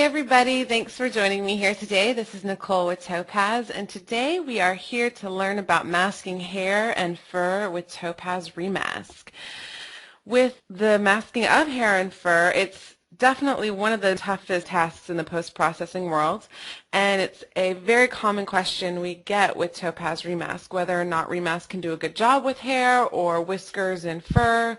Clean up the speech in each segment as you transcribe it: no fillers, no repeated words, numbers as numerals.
Hey everybody, thanks for joining me here today. This is Nicole with Topaz, and today we are here to learn about masking hair and fur with Topaz ReMask. With the masking of hair and fur, it's definitely one of the toughest tasks in the post-processing world, and it's a very common question we get with Topaz ReMask, whether or not ReMask can do a good job with hair or whiskers and fur.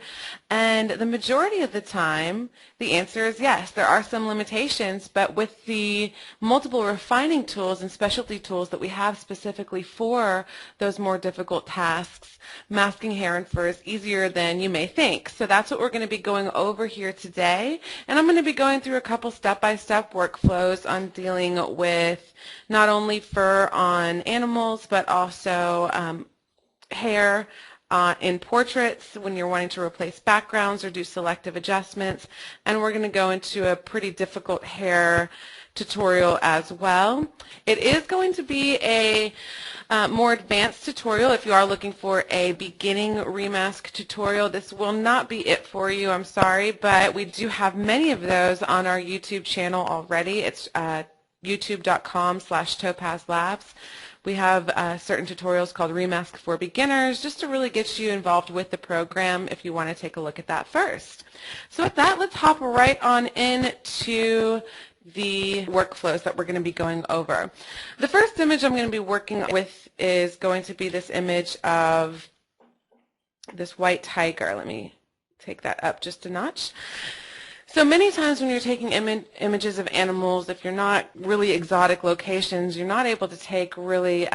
And the majority of the time, the answer is yes. There are some limitations, but with the multiple refining tools and specialty tools that we have specifically for those more difficult tasks, masking hair and fur is easier than you may think. So that's what we're going to be going over here today. And I'm going to be going through a couple step-by-step workflows on dealing with not only fur on animals, but also hair in portraits when you're wanting to replace backgrounds or do selective adjustments. And we're going to go into a pretty difficult hair tutorial as well. It is going to be a more advanced tutorial. If you are looking for a beginning ReMask tutorial, this will not be it for you, I'm sorry, but we do have many of those on our YouTube channel already. It's youtube.com/topazlabs. We have certain tutorials called ReMask for Beginners, just to really get you involved with the program if you want to take a look at that first. So with that, let's hop right on into the workflows that we're going to be going over. The first image I'm going to be working with is going to be this image of this white tiger. Let me take that up just a notch. So many times when you're taking images of animals, if you're not really exotic locations, you're not able to take really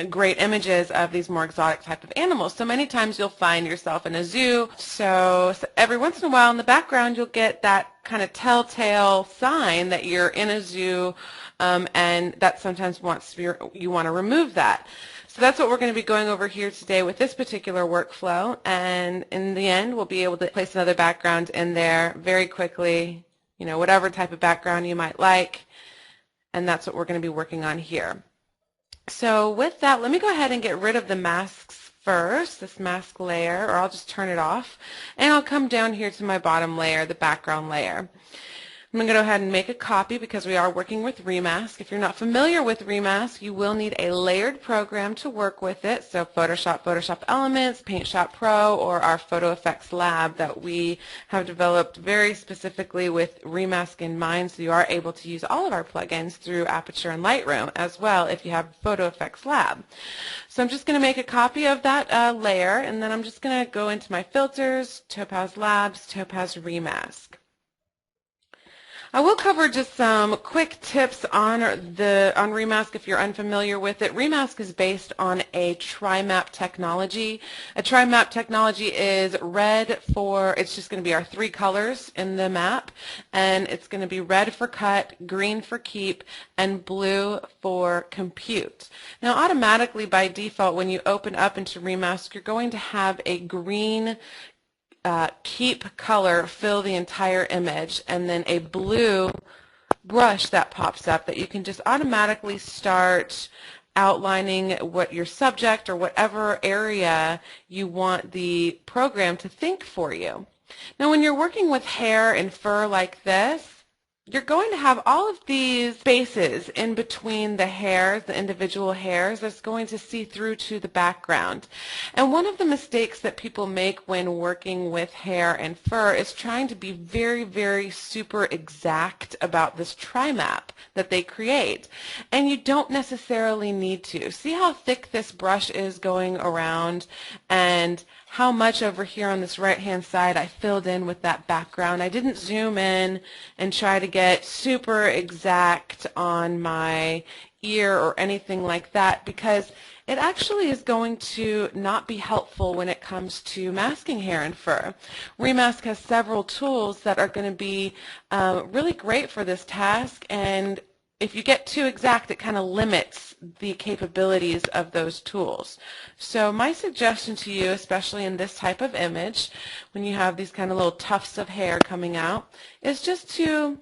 great images of these more exotic type of animals. So many times you'll find yourself in a zoo. So every once in a while in the background you'll get that kind of telltale sign that you're in a zoo, and that sometimes you want to remove that. So that's what we're going to be going over here today with this particular workflow, and in the end we'll be able to place another background in there very quickly, you know, whatever type of background you might like, and that's what we're going to be working on here. So with that, let me go ahead and get rid of the masks first, this mask layer, or I'll just turn it off, and I'll come down here to my bottom layer, the background layer. I'm going to go ahead and make a copy because we are working with ReMask. If you're not familiar with ReMask, you will need a layered program to work with it. So Photoshop Elements, Paint Shop Pro, or our Photo Effects Lab that we have developed very specifically with ReMask in mind, so you are able to use all of our plugins through Aperture and Lightroom as well if you have Photo Effects Lab. So I'm just going to make a copy of that layer, and then I'm just going to go into my filters, Topaz Labs, Topaz ReMask. I will cover just some quick tips on ReMask if you're unfamiliar with it. ReMask is based on a tri-map technology. A tri-map technology is red for, it's just going to be our three colors in the map, and it's going to be red for cut, green for keep, and blue for compute. Now automatically by default when you open up into ReMask, you're going to have a green keep color fill the entire image, and then a blue brush that pops up that you can just automatically start outlining what your subject or whatever area you want the program to think for you. Now when you're working with hair and fur like this, you're going to have all of these spaces in between the hairs, the individual hairs, that's going to see through to the background. And one of the mistakes that people make when working with hair and fur is trying to be very, very super exact about this tri-map that they create. And you don't necessarily need to. See how thick this brush is going around, and how much over here on this right-hand side I filled in with that background. I didn't zoom in and try to get super exact on my ear or anything like that, because it actually is going to not be helpful when it comes to masking hair and fur. ReMask has several tools that are going to be really great for this task, and if you get too exact, it kind of limits the capabilities of those tools. So my suggestion to you, especially in this type of image, when you have these kind of little tufts of hair coming out, is just to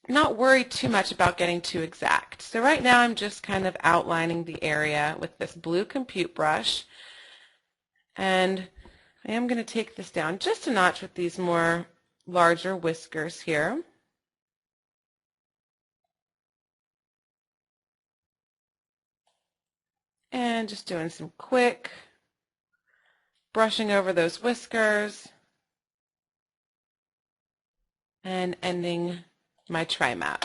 not worry too much about getting too exact. So right now I'm just kind of outlining the area with this blue compute brush, and I am going to take this down just a notch with these more larger whiskers here. And just doing some quick brushing over those whiskers and ending my tri-map.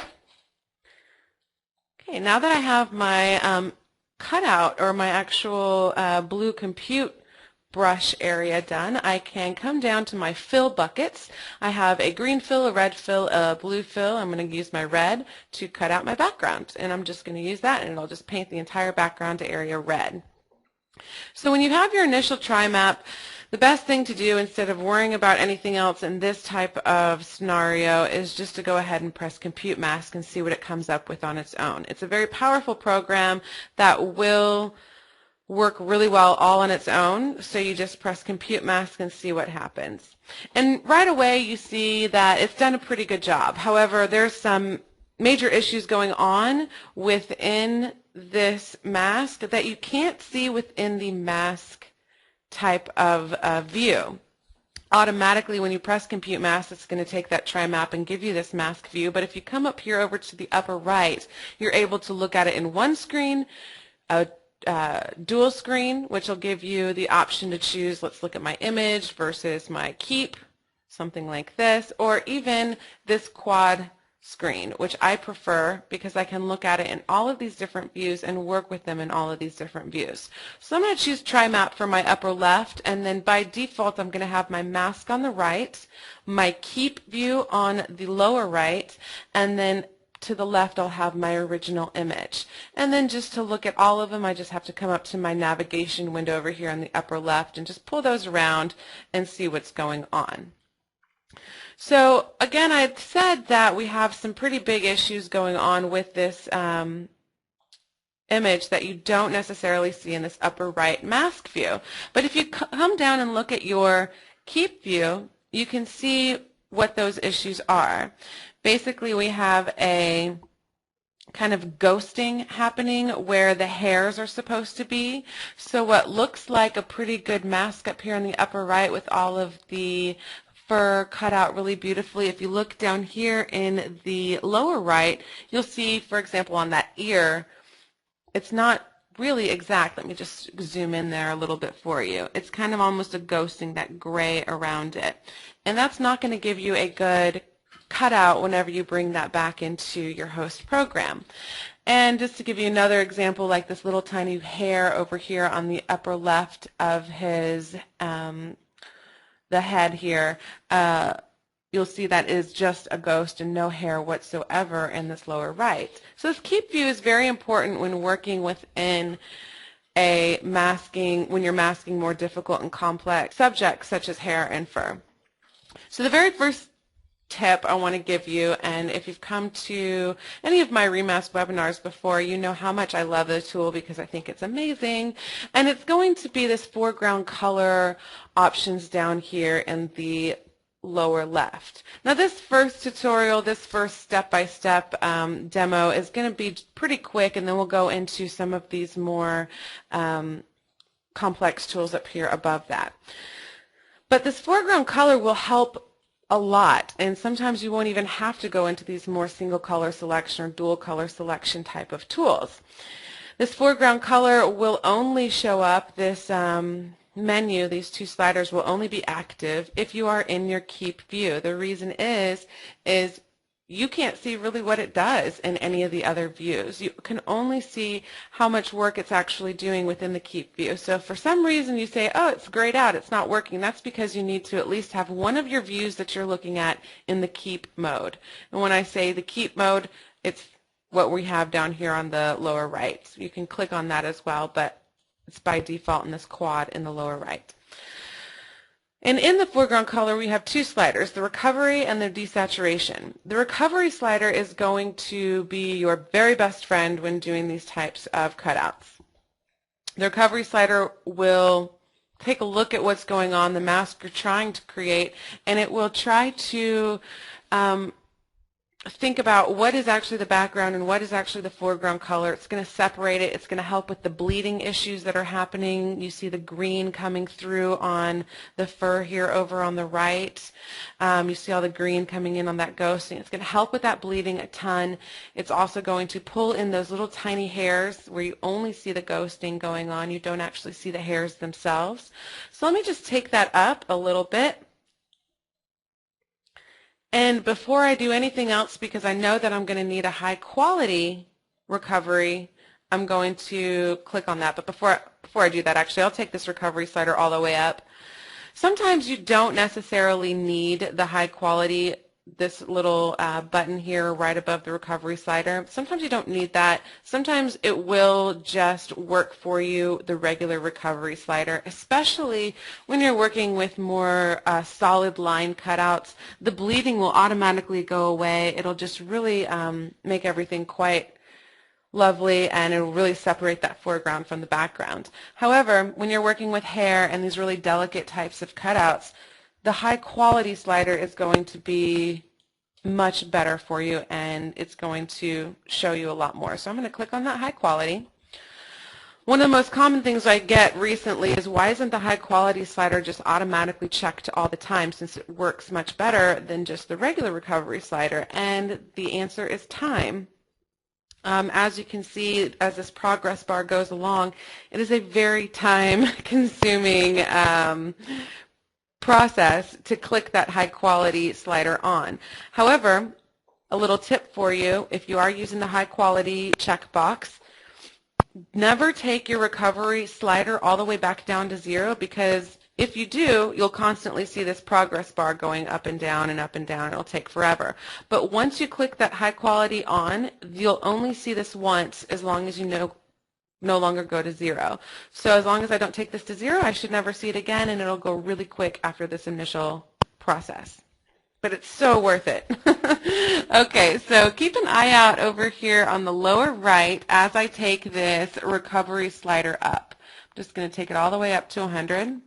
Okay, now that I have my cutout or my actual blue compute brush area done, I can come down to my fill buckets. I have a green fill, a red fill, a blue fill. I'm going to use my red to cut out my background, and I'm just going to use that, and it'll just paint the entire background area red. So when you have your initial tri-map, the best thing to do instead of worrying about anything else in this type of scenario is just to go ahead and press Compute Mask and see what it comes up with on its own. It's a very powerful program that will work really well all on its own, so you just press Compute Mask and see what happens. And right away you see that it's done a pretty good job. However, there's some major issues going on within this mask that you can't see within the mask type of view. Automatically when you press Compute Mask, it's going to take that tri-map and give you this mask view, but if you come up here over to the upper right, you're able to look at it in one screen, a dual screen, which will give you the option to choose, let's look at my image versus my keep, something like this, or even this quad screen, which I prefer because I can look at it in all of these different views and work with them in all of these different views. So I'm going to choose tri-map for my upper left, and then by default I'm going to have my mask on the right, my keep view on the lower right, and then to the left I'll have my original image. And then just to look at all of them, I just have to come up to my navigation window over here on the upper left and just pull those around and see what's going on. So again, I had said that we have some pretty big issues going on with this image that you don't necessarily see in this upper right mask view. But if you come down and look at your keep view, you can see what those issues are. Basically, we have a kind of ghosting happening where the hairs are supposed to be. So what looks like a pretty good mask up here in the upper right with all of the fur cut out really beautifully, if you look down here in the lower right, you'll see, for example, on that ear, it's not really exact. Let me just zoom in there a little bit for you. It's kind of almost a ghosting, that gray around it. And that's not going to give you a good cutout whenever you bring that back into your host program. And just to give you another example, like this little tiny hair over here on the upper left of his the head here, you'll see that is just a ghost and no hair whatsoever in this lower right. So this keep view is very important when working within a masking, when you're masking more difficult and complex subjects such as hair and fur. So the very first tip I want to give you, and if you've come to any of my ReMask webinars before, you know how much I love this tool because I think it's amazing, and it's going to be this foreground color options down here in the lower left. Now this first tutorial, this first step-by-step demo is going to be pretty quick, and then we'll go into some of these more complex tools up here above that. But this foreground color will help a lot, and sometimes you won't even have to go into these more single color selection or dual color selection type of tools. This foreground color will only show up, this menu, these two sliders will only be active if you are in your keep view. The reason is you can't see really what it does in any of the other views. You can only see how much work it's actually doing within the keep view. So if for some reason you say, oh, it's grayed out, it's not working, that's because you need to at least have one of your views that you're looking at in the keep mode. And when I say the keep mode, it's what we have down here on the lower right. So you can click on that as well, but it's by default in this quad in the lower right. And in the foreground color, we have two sliders, the recovery and the desaturation. The recovery slider is going to be your very best friend when doing these types of cutouts. The recovery slider will take a look at what's going on, the mask you're trying to create, and it will try to think about what is actually the background and what is actually the foreground color. It's going to separate it. It's going to help with the bleeding issues that are happening. You see the green coming through on the fur here over on the right. You see all the green coming in on that ghosting. It's going to help with that bleeding a ton. It's also going to pull in those little tiny hairs where you only see the ghosting going on. You don't actually see the hairs themselves. So let me just take that up a little bit. And before I do anything else, because I know that I'm going to need a high quality recovery, I'm going to click on that. But before I do that, actually, I'll take this recovery slider all the way up. Sometimes you don't necessarily need the high quality, this little button here right above the recovery slider. Sometimes you don't need that. Sometimes it will just work for you, the regular recovery slider, especially when you're working with more solid line cutouts. The bleeding will automatically go away. It'll just really make everything quite lovely, and it will really separate that foreground from the background. However, when you're working with hair and these really delicate types of cutouts, the high quality slider is going to be much better for you, and it's going to show you a lot more. So I'm going to click on that high quality. One of the most common things I get recently is, why isn't the high quality slider just automatically checked all the time, since it works much better than just the regular recovery slider? And the answer is time. As you can see, as this progress bar goes along, it is a very time-consuming process to click that high quality slider on. However, a little tip for you, if you are using the high quality checkbox, never take your recovery slider all the way back down to 0, because if you do, you'll constantly see this progress bar going up and down and up and down. It'll take forever. But once you click that high quality on, you'll only see this once as long as you no longer go to 0. So as long as I don't take this to 0, I should never see it again, and it'll go really quick after this initial process. But it's so worth it. Okay, so keep an eye out over here on the lower right as I take this recovery slider up. I'm just going to take it all the way up to 100.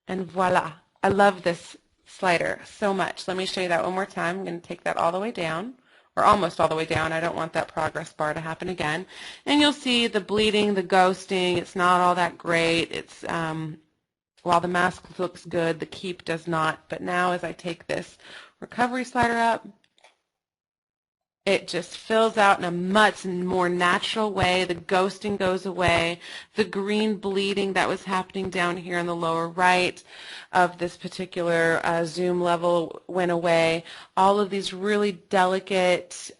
And voila. I love this slider so much. Let me show you that one more time. I'm going to take that all the way down, or almost all the way down. I don't want that progress bar to happen again. And you'll see the bleeding, the ghosting. It's not all that great. It's while the mask looks good, the keep does not. But now as I take this recovery slider up, it just fills out in a much more natural way. The ghosting goes away. The green bleeding that was happening down here in the lower right of this particular zoom level went away. All of these really delicate,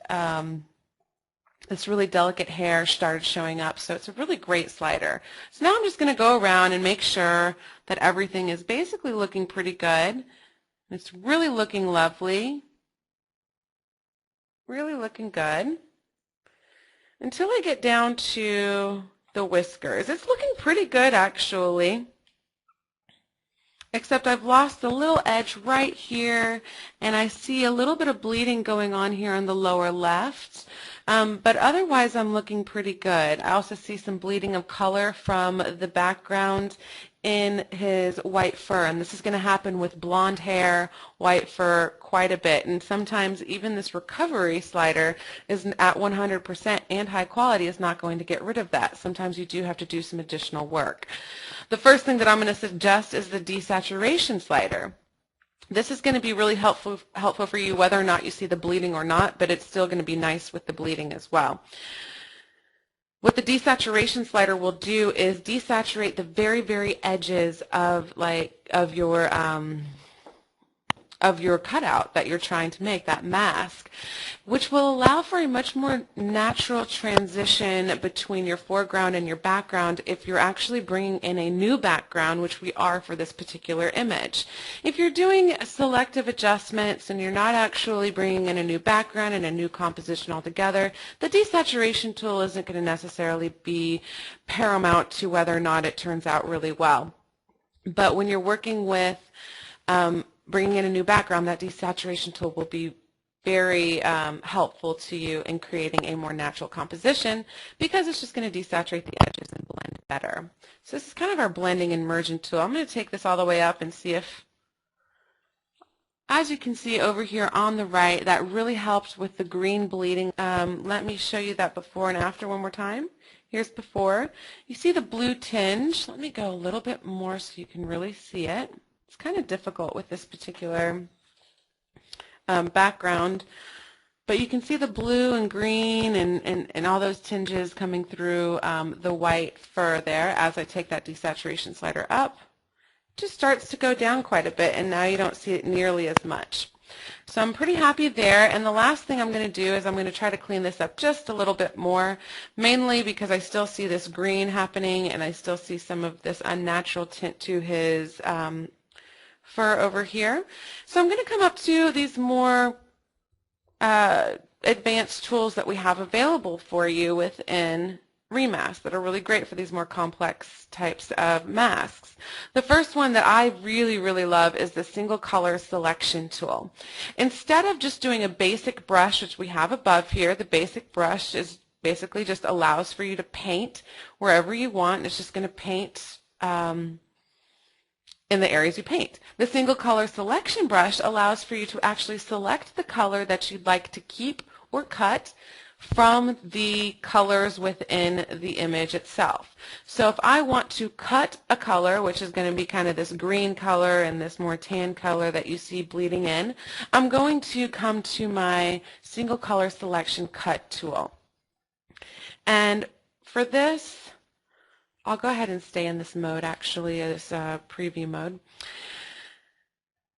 this really delicate hair started showing up. So it's a really great slider. So now I'm just going to go around and make sure that everything is basically looking pretty good. It's really looking lovely. Really looking good until I get down to the whiskers. It's looking pretty good actually, except I've lost the little edge right here, and I see a little bit of bleeding going on here on the lower left. But otherwise I'm looking pretty good. I also see some bleeding of color from the background in his white fur, and this is going to happen with blonde hair, white fur quite a bit, and sometimes even this recovery slider is at 100% and high quality is not going to get rid of that. Sometimes you do have to do some additional work. The first thing that I'm going to suggest is the desaturation slider. This is going to be really helpful for you whether or not you see the bleeding or not, but it's still going to be nice with the bleeding as well. What the desaturation slider will do is desaturate the very, very edges of your cutout that you're trying to make, that mask, which will allow for a much more natural transition between your foreground and your background if you're actually bringing in a new background, which we are for this particular image. If you're doing selective adjustments and you're not actually bringing in a new background and a new composition altogether, the desaturation tool isn't going to necessarily be paramount to whether or not it turns out really well. But when you're working with bringing in a new background, that desaturation tool will be very helpful to you in creating a more natural composition, because it's just going to desaturate the edges and blend better. So this is kind of our blending and merging tool. I'm going to take this all the way up and see if As you can see over here on the right, that really helps with the green bleeding. Let me show you that before and after one more time. Here's before. You see the blue tinge. Let me go a little bit more so you can really see it. It's kind of difficult with this particular background, but you can see the blue and green and all those tinges coming through the white fur there as I take that desaturation slider up. Just starts to go down quite a bit, and now you don't see it nearly as much. So I'm pretty happy there, and the last thing I'm going to do is I'm going to try to clean this up just a little bit more, mainly because I still see this green happening and I still see some of this unnatural tint to his fur over here. So I'm going to come up to these more advanced tools that we have available for you within ReMask that are really great for these more complex types of masks. The first one that I really love is the single color selection tool. Instead of just doing a basic brush, which we have above here, the basic brush is basically just allows for you to paint wherever you want. It's just going to paint in the areas you paint. The single color selection brush allows for you to actually select the color that you'd like to keep or cut from the colors within the image itself. So if I want to cut a color, which is going to be kind of this green color and this more tan color that you see bleeding in, I'm going to come to my single color selection cut tool. And for this, I'll go ahead and stay in this mode actually, this preview mode.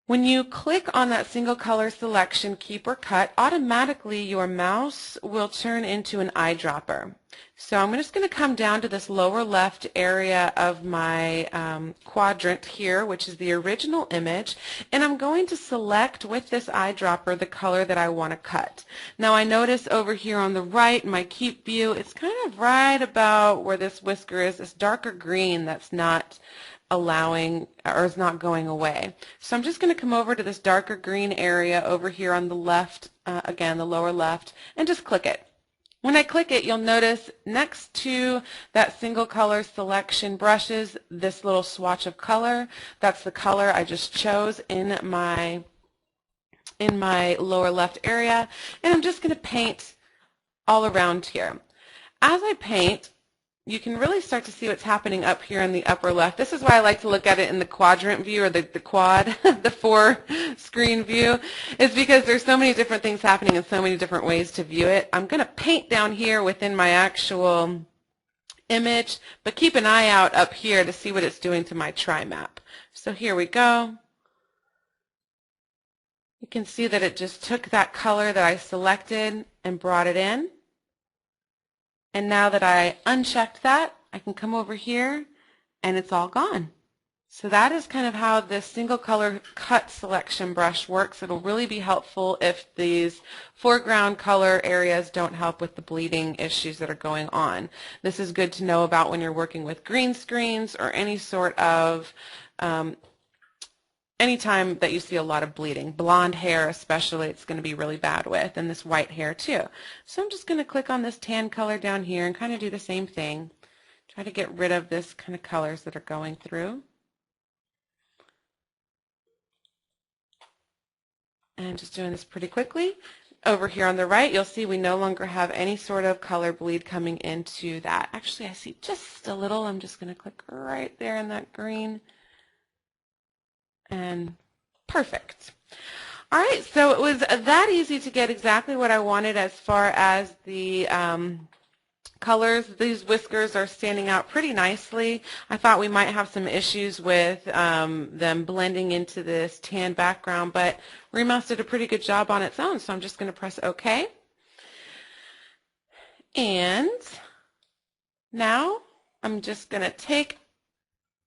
When you click on that single color selection, keep or cut, automatically your mouse will turn into an eyedropper. So I'm just going to come down to this lower left area of my quadrant here, which is the original image, and I'm going to select with this eyedropper the color that I want to cut. Now I notice over here on the right, in my keep view, it's kind of right about where this whisker is, this darker green that's not allowing or is not going away. So I'm just going to come over to this darker green area over here on the left, again the lower left, and just click it. When I click it, you'll notice next to that single color selection brushes this little swatch of color. That's the color I just chose in my lower left area, and I'm just going to paint all around here. As I paint, you can really start to see what's happening up here in the upper left. This is why I like to look at it in the quadrant view, or the quad, the 4-screen view, is because there's so many different things happening and so many different ways to view it. I'm going to paint down here within my actual image, but keep an eye out up here to see what it's doing to my tri-map. So here we go. You can see that it just took that color that I selected and brought it in. And now that I unchecked that, I can come over here and it's all gone. So that is kind of how this single color cut selection brush works. It'll really be helpful if these foreground color areas don't help with the bleeding issues that are going on. This is good to know about when you're working with green screens or any sort of anytime that you see a lot of bleeding. Blonde hair especially, it's going to be really bad with, and this white hair too. So I'm just going to click on this tan color down here and kind of do the same thing. Try to get rid of this kind of colors that are going through. And just doing this pretty quickly. Over here on the right, you'll see we no longer have any sort of color bleed coming into that. Actually, I see just a little. I'm just going to click right there in that green. And perfect. All right, so it was that easy to get exactly what I wanted as far as the colors. These whiskers are standing out pretty nicely. I thought we might have some issues with them blending into this tan background, but ReMask did a pretty good job on its own, so I'm just going to press OK. And now I'm just going to take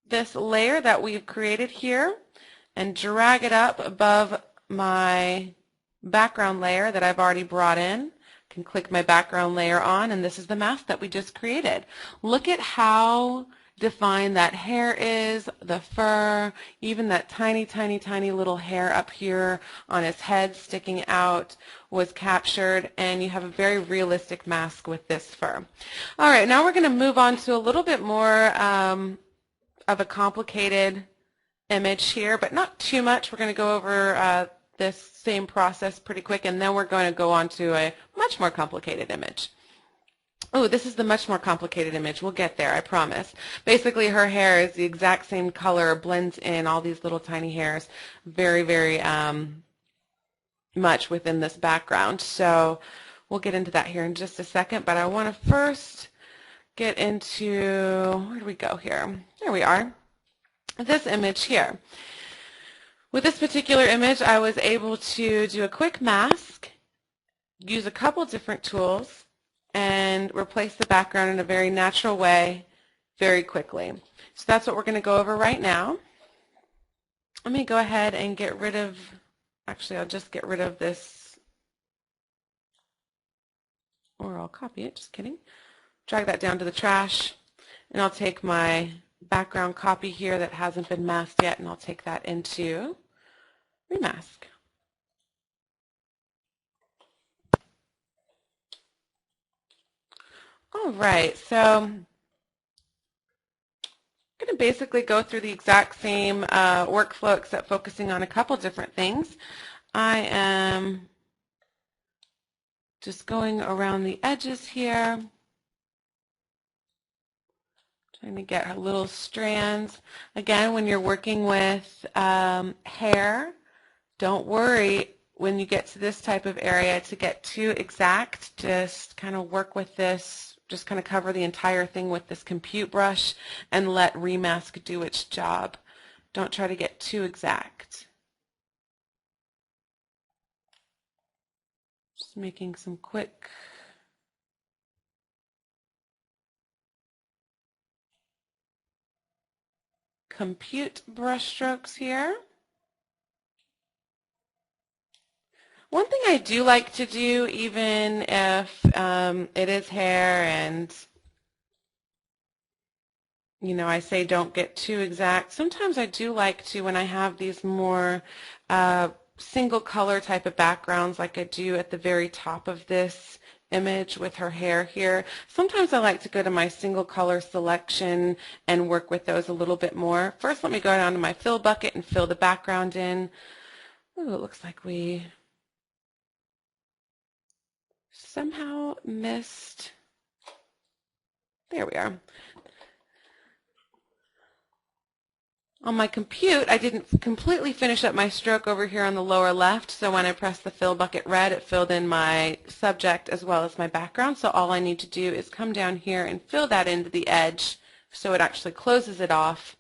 this layer that we've created here and drag it up above my background layer that I've already brought in. I can click my background layer on, and this is the mask that we just created. Look at how defined that hair is, the fur, even that tiny little hair up here on his head sticking out was captured, and you have a very realistic mask with this fur. All right, now we're going to move on to a little bit more of a complicated image here, but not too much. We're going to go over this same process pretty quick, and then we're going to go on to a much more complicated image. Oh, this is the much more complicated image. We'll get there, I promise. Basically, her hair is the exact same color, blends in all these little tiny hairs very, very much within this background. So we'll get into that here in just a second, but I want to first get into, where do we go here? There we are. This image here. With this particular image, I was able to do a quick mask, use a couple different tools, and replace the background in a very natural way very quickly. So that's what we're going to go over right now. Let me go ahead and get rid of, actually I'll just get rid of this, or I'll copy it, just kidding. Drag that down to the trash, and I'll take my background copy here that hasn't been masked yet, and I'll take that into ReMask. All right, so I'm going to basically go through the exact same workflow except focusing on a couple different things. I am just going around the edges here, trying to get her little strands. Again, when you're working with hair, don't worry when you get to this type of area to get too exact. Just kind of work with this. Just kind of cover the entire thing with this compute brush and let ReMask do its job. Don't try to get too exact. Just making some quick compute brush strokes here. One thing I do like to do, even if it is hair and, you know, I say don't get too exact, sometimes I do like to, when I have these more single color type of backgrounds like I do at the very top of this image with her hair here, sometimes I like to go to my single color selection and work with those a little bit more. First, let me go down to my fill bucket and fill the background in. Ooh, it looks like we somehow missed, there we are. On my compute, I didn't completely finish up my stroke over here on the lower left, so when I pressed the fill bucket red, it filled in my subject as well as my background, so all I need to do is come down here and fill that into the edge so it actually closes it off.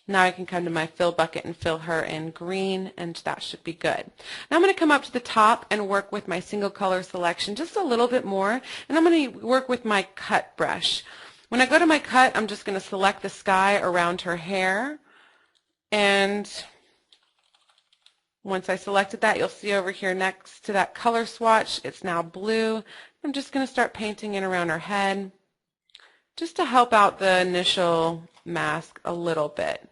Now I can come to my fill bucket and fill her in green, and that should be good. Now I'm going to come up to the top and work with my single color selection just a little bit more, and I'm going to work with my cut brush. When I go to my cut, I'm just going to select the sky around her hair, and once I selected that, you'll see over here next to that color swatch, it's now blue. I'm just going to start painting in around her head just to help out the initial mask a little bit.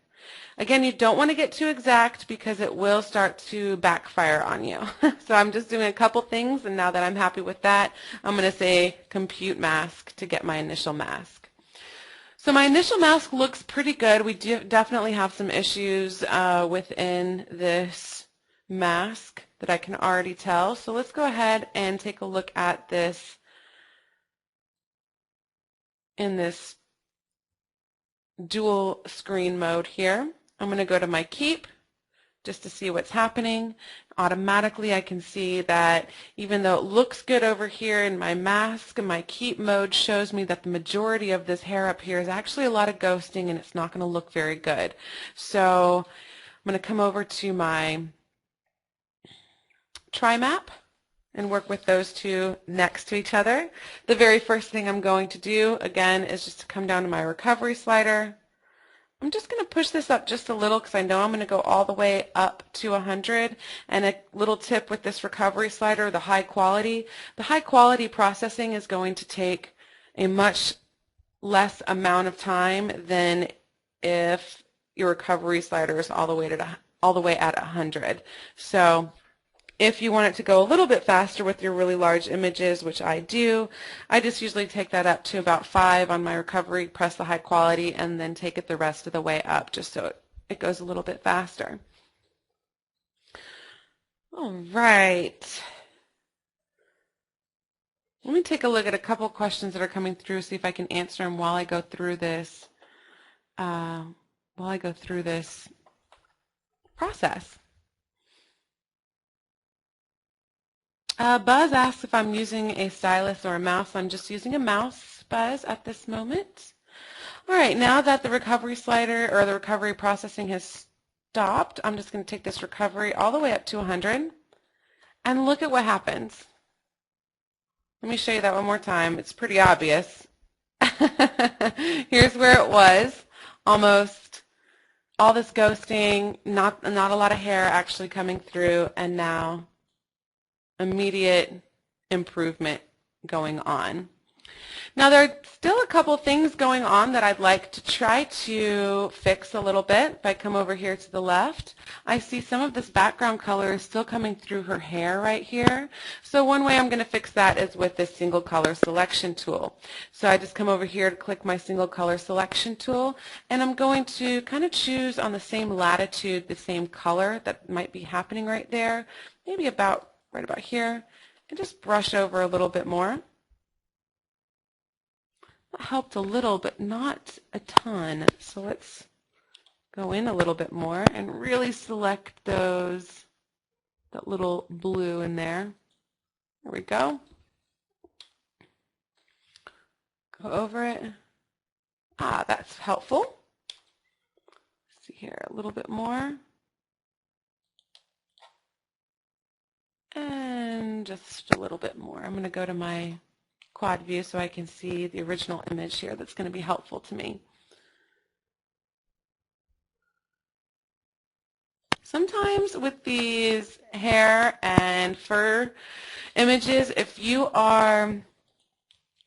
Again, you don't want to get too exact because it will start to backfire on you. So I'm just doing a couple things, and now that I'm happy with that, I'm going to say compute mask to get my initial mask. So my initial mask looks pretty good. We do definitely have some issues within this mask that I can already tell. So let's go ahead and take a look at this in this dual screen mode here. I'm going to go to my keep just to see what's happening. Automatically I can see that even though it looks good over here in my mask, my keep mode shows me that the majority of this hair up here is actually a lot of ghosting, and it's not going to look very good. So I'm going to come over to my try map and work with those two next to each other. The very first thing I'm going to do, again, is just to come down to my recovery slider. I'm just going to push this up just a little because I know I'm going to go all the way up to 100. And a little tip with this recovery slider, the high quality processing is going to take a much less amount of time than if your recovery slider is all the way at 100. So if you want it to go a little bit faster with your really large images, which I do, I just usually take that up to about 5 on my recovery, press the high quality, and then take it the rest of the way up just so it goes a little bit faster. All right. Let me take a look at a couple questions that are coming through, see if I can answer them while I go through this. Process. Buzz asks if I'm using a stylus or a mouse. I'm just using a mouse, Buzz, at this moment. All right, now that the recovery slider or the recovery processing has stopped, I'm just going to take this recovery all the way up to 100 and look at what happens. Let me show you that one more time. It's pretty obvious. Here's where it was, almost all this ghosting, not a lot of hair actually coming through, and now immediate improvement going on. Now there are still a couple things going on that I'd like to try to fix a little bit. If I come over here to the left, I see some of this background color is still coming through her hair right here. So one way I'm going to fix that is with this single color selection tool. So I just come over here to click my single color selection tool, and I'm going to kind of choose on the same latitude the same color that might be happening right there, maybe about right about here, and just brush over a little bit more. That helped a little, but not a ton. So let's go in a little bit more and really select that little blue in there. There we go. Go over it. Ah, that's helpful. Let's see here, a little bit more. And just a little bit more. I'm going to go to my quad view so I can see the original image here. That's going to be helpful to me. Sometimes with these hair and fur images, if you are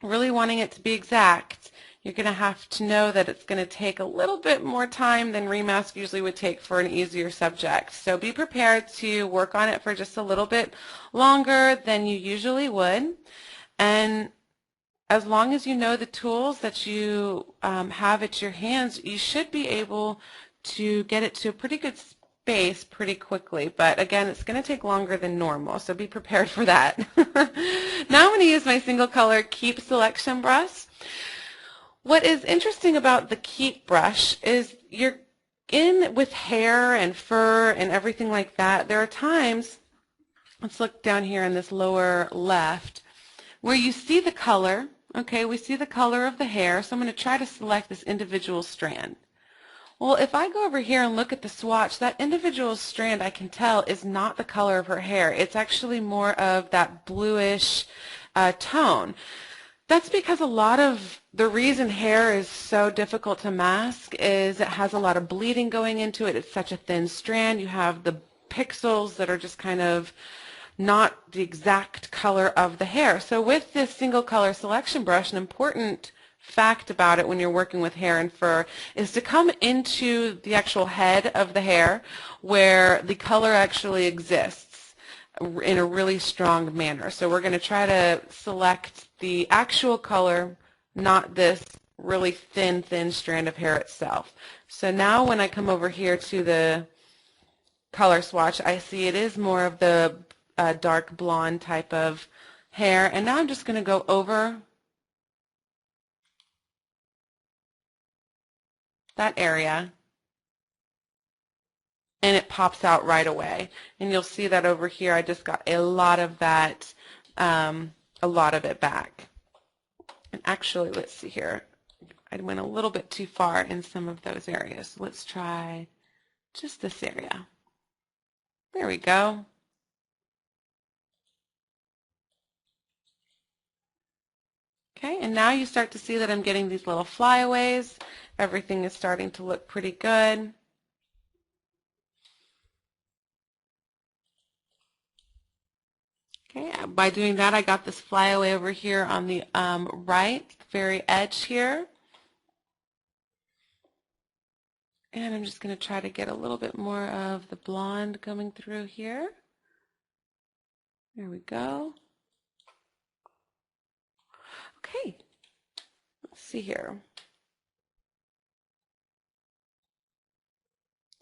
really wanting it to be exact, you're going to have to know that it's going to take a little bit more time than ReMask usually would take for an easier subject. So be prepared to work on it for just a little bit longer than you usually would. And as long as you know the tools that you have at your hands, you should be able to get it to a pretty good space pretty quickly. But again, it's going to take longer than normal, so be prepared for that. Now I'm going to use my single color Keep selection brush. What is interesting about the Keep brush is you're in with hair and fur and everything like that. There are times, let's look down here in this lower left, where you see the color. Okay, we see the color of the hair, so I'm going to try to select this individual strand. Well, if I go over here and look at the swatch, that individual strand I can tell is not the color of her hair. It's actually more of that bluish tone. That's because a lot of the reason hair is so difficult to mask is it has a lot of bleeding going into it. It's such a thin strand. You have the pixels that are just kind of not the exact color of the hair. So with this single color selection brush, an important fact about it when you're working with hair and fur is to come into the actual head of the hair where the color actually exists in a really strong manner. So we're going to try to select the actual color, not this really thin strand of hair itself. So now when I come over here to the color swatch, I see it is more of the dark blonde type of hair, and now I'm just going to go over that area, and it pops out right away. And you'll see that over here I just got a lot of that, a lot of it back. And actually, let's see here, I went a little bit too far in some of those areas. Let's try just this area. There we go. Okay, and now you start to see that I'm getting these little flyaways. Everything is starting to look pretty good. Okay, by doing that, I got this flyaway over here on the right, very edge here. And I'm just going to try to get a little bit more of the blonde coming through here. There we go. Okay, let's see here.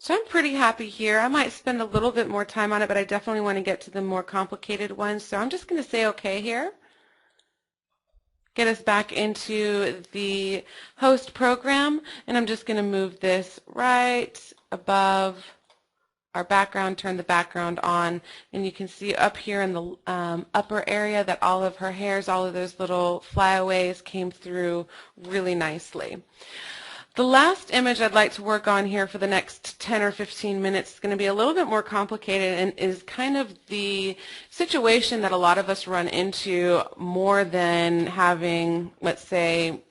So I'm pretty happy here. I might spend a little bit more time on it, but I definitely want to get to the more complicated ones. So I'm just going to say okay here. Get us back into the host program, and I'm just going to move this right above our background, turn the background on, and you can see up here in the upper area that all of her hairs, all of those little flyaways came through really nicely. The last image I'd like to work on here for the next 10 or 15 minutes is going to be a little bit more complicated and is kind of the situation that a lot of us run into more than having, let's say,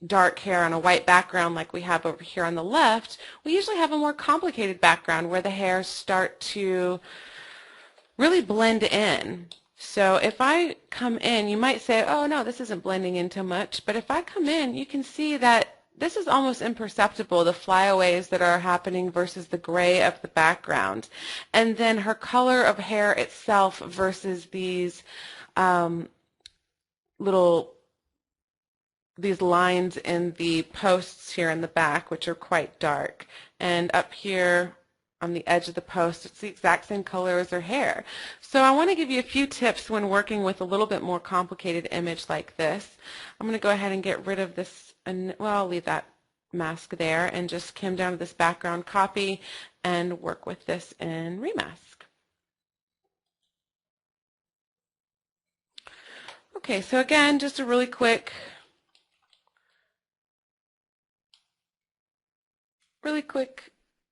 dark hair on a white background like we have over here on the left. We usually have a more complicated background where the hairs start to really blend in. So if I come in, you might say, oh no, this isn't blending in too much, but if I come in, you can see that this is almost imperceptible, the flyaways that are happening versus the gray of the background. And then her color of hair itself versus these these lines in the posts here in the back, which are quite dark. And up here on the edge of the post, it's the exact same color as her hair. So I want to give you a few tips when working with a little bit more complicated image like this. I'm going to go ahead and get rid of this, and well, I'll leave that mask there and just come down to this background copy and work with this in ReMask. Okay, so again, just a really quick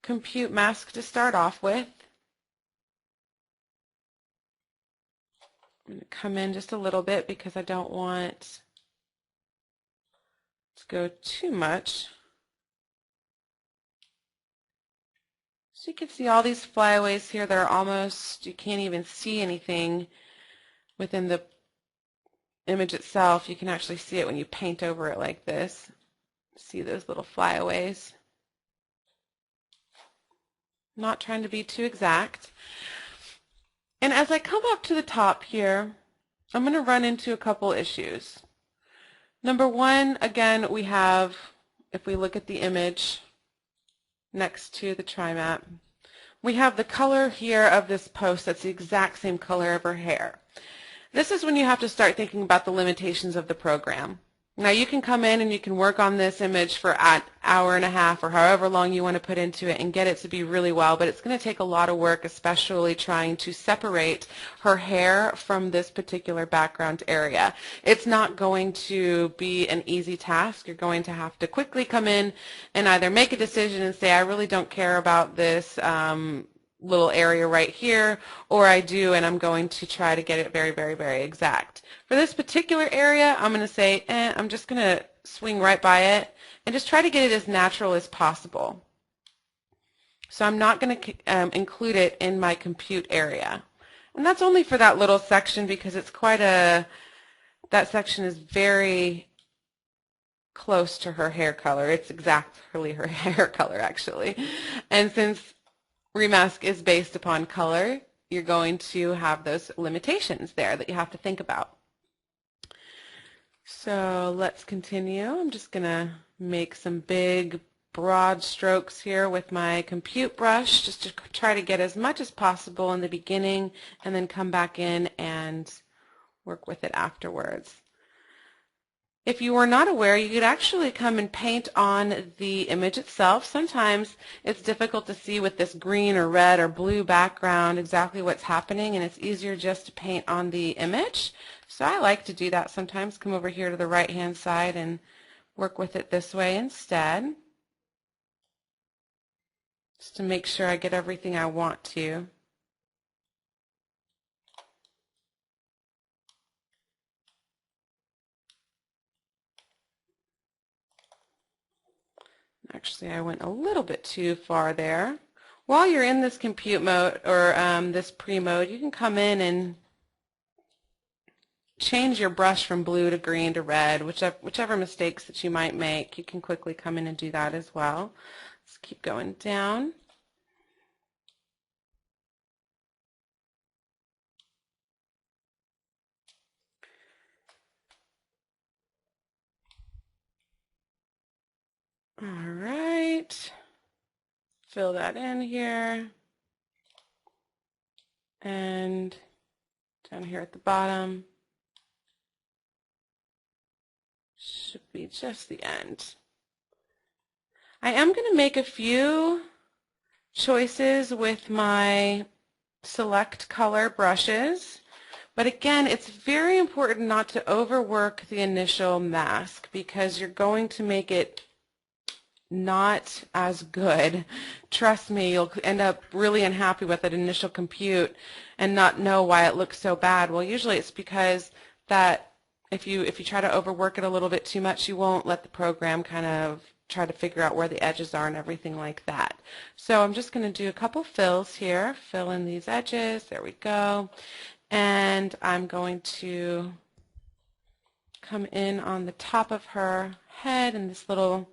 compute mask to start off with. I'm going to come in just a little bit because I don't want to go too much. So you can see all these flyaways here that are almost, you can't even see anything within the image itself. You can actually see it when you paint over it like this. See those little flyaways. Not trying to be too exact. And as I come up to the top here, I'm going to run into a couple issues. Number one, again, we have, if we look at the image next to the tri-map, we have the color here of this post that's the exact same color of her hair. This is when you have to start thinking about the limitations of the program. Now you can come in and you can work on this image for an hour and a half or however long you want to put into it and get it to be really well, but it's going to take a lot of work, especially trying to separate her hair from this particular background area. It's not going to be an easy task. You're going to have to quickly come in and either make a decision and say, I really don't care about this little area right here, or I do, and I'm going to try to get it very, very, very exact. For this particular area, I'm going to say, I'm just going to swing right by it and just try to get it as natural as possible. So I'm not going to include it in my compute area. And that's only for that little section because it's quite that section is very close to her hair color. It's exactly her hair color, actually. And since ReMask is based upon color, you're going to have those limitations there that you have to think about. So let's continue. I'm just going to make some big, broad strokes here with my compute brush just to try to get as much as possible in the beginning and then come back in and work with it afterwards. If you were not aware, you could actually come and paint on the image itself. Sometimes it's difficult to see with this green or red or blue background exactly what's happening, and it's easier just to paint on the image. So I like to do that sometimes. Come over here to the right-hand side and work with it this way instead, just to make sure I get everything I want to. Actually, I went a little bit too far there. While you're in this compute mode or this pre-mode, you can come in and change your brush from blue to green to red, whichever mistakes that you might make. You can quickly come in and do that as well. Let's keep going down. All right. fill that in here. And down here at the bottom should be just the end. I am going to make a few choices with my select color brushes, but again, it's very important not to overwork the initial mask because you're going to make it not as good. Trust me, you'll end up really unhappy with that initial compute and not know why it looks so bad. Well, usually it's because that if you try to overwork it a little bit too much, you won't let the program kind of try to figure out where the edges are and everything like that. So I'm just going to do a couple fills here, fill in these edges. There we go. And I'm going to come in on the top of her head in this little,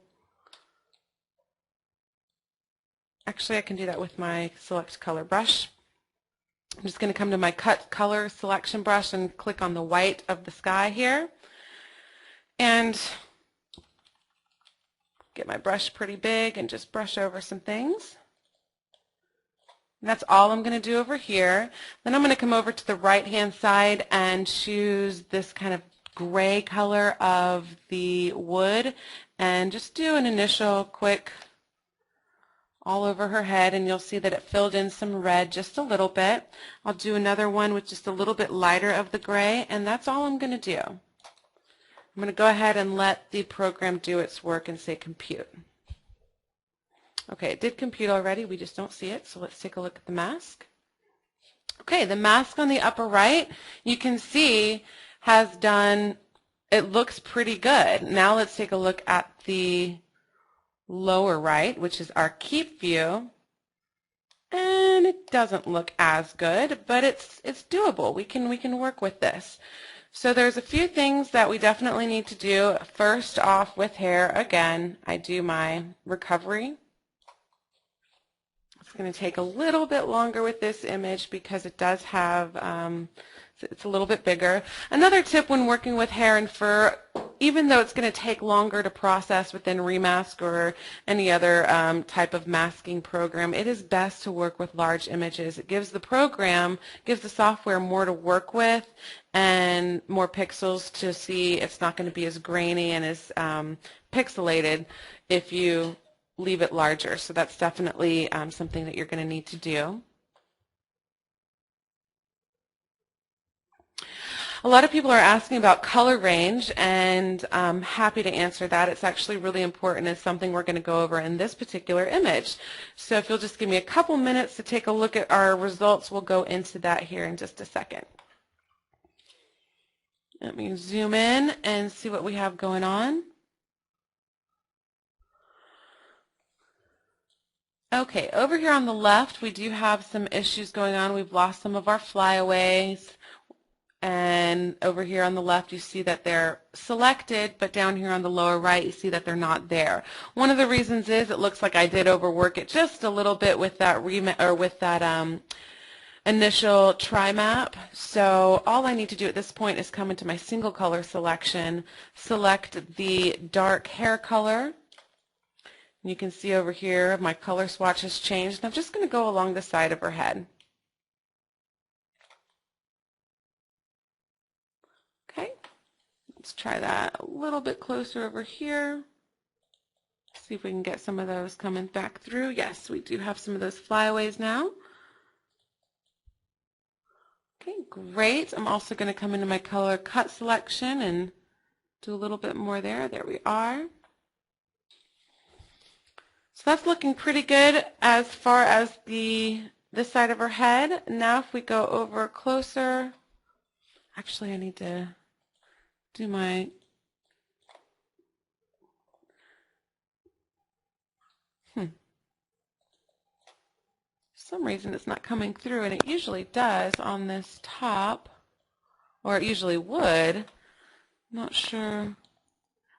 actually I can do that with my select color brush. I'm just going to come to my cut color selection brush and click on the white of the sky here and get my brush pretty big and just brush over some things. And that's all I'm going to do over here. Then I'm going to come over to the right hand side and choose this kind of gray color of the wood and just do an initial quick all over her head, and you'll see that it filled in some red just a little bit. I'll do another one with just a little bit lighter of the gray, and that's all I'm going to do. I'm going to go ahead and let the program do its work and say compute. Okay, it did compute already, we just don't see it, so let's take a look at the mask. Okay, the mask on the upper right, you can see has done, it looks pretty good. Now let's take a look at the lower right, which is our keep view, and it doesn't look as good, but it's doable. We can work with this. So there's a few things that we definitely need to do. First off, with hair, again, I do my recovery. It's going to take a little bit longer with this image because it does have it's a little bit bigger. Another tip when working with hair and fur, even though it's going to take longer to process within ReMask or any other type of masking program, it is best to work with large images. It gives the program, gives the software more to work with and more pixels to see. It's not going to be as grainy and as pixelated if you leave it larger. So that's definitely something that you're going to need to do. A lot of people are asking about color range, and I'm happy to answer that. It's actually really important. It's something we're going to go over in this particular image. So if you'll just give me a couple minutes to take a look at our results, we'll go into that here in just a second. Let me zoom in and see what we have going on. Okay, over here on the left, we do have some issues going on. We've lost some of our flyaways. And over here on the left, you see that they're selected, but down here on the lower right, you see that they're not there. One of the reasons is it looks like I did overwork it just a little bit with that initial try map. So all I need to do at this point is come into my single color selection, select the dark hair color. And you can see over here my color swatch has changed. And I'm just going to go along the side of her head. Okay, let's try that a little bit closer over here. See if we can get some of those coming back through. Yes, we do have some of those flyaways now. Okay, great. I'm also going to come into my color cut selection and do a little bit more there. There we are. So that's looking pretty good as far as this side of her head. Now if we go over closer, actually I need to do my for some reason it's not coming through, and it usually does on this top, or it usually would. I'm not sure.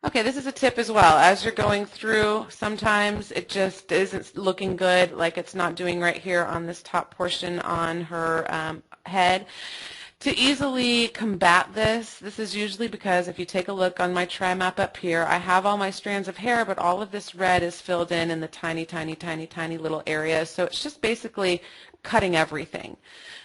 Okay, this is a tip as well. As you're going through, sometimes it just isn't looking good, like it's not doing right here on this top portion on her head. To easily combat this, this is usually because if you take a look on my tri-map up here, I have all my strands of hair, but all of this red is filled in the tiny, tiny, tiny, tiny little areas. So it's just basically cutting everything.